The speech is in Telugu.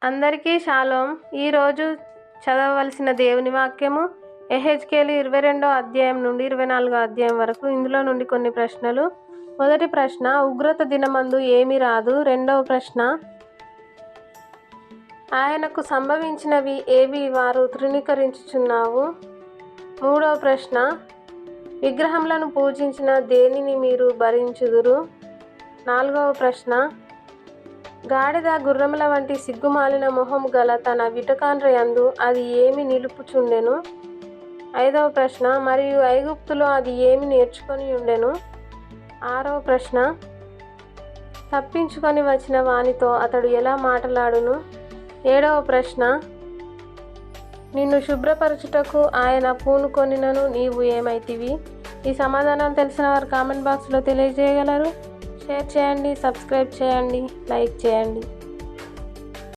అందరికీ షాలోమ్. ఈరోజు చదవవలసిన దేవుని వాక్యము యెహెజ్కేలు 22వ అధ్యాయం నుండి 24వ అధ్యాయం వరకు. ఇందులో నుండి కొన్ని ప్రశ్నలు. మొదటి ప్రశ్న, ఉగ్రత దినమందు ఏమీ రాదు. రెండవ ప్రశ్న, ఆయనకు సంభవించినవి ఏవి వారు తృణీకరించుచున్నావు. మూడవ ప్రశ్న, విగ్రహములను పూజించిన దేనిని మీరు భరించుదురు. నాలుగవ ప్రశ్న, గాడిద గుర్రముల వంటి సిగ్గుమాలిన మొహము గల తన విటకాండ్రయందు అది ఏమి నిలుపుచుండెను. ఐదవ ప్రశ్న, మరియు ఐగుప్తులో అది ఏమి నేర్చుకొని ఉండెను. ఆరవ ప్రశ్న, తప్పించుకొని వచ్చిన వానితో అతడు ఎలా మాట్లాడును. ఏడవ ప్రశ్న, నిన్ను శుభ్రపరచుటకు ఆయన పూనుకొనినను నీవు ఏమైతివి. ఈ సమాధానాలు తెలిసిన వారు కామెంట్ బాక్స్లో తెలియజేయగలరు. షేర్ చేయండి, సబ్స్క్రైబ్ చేయండి, లైక్ చేయండి.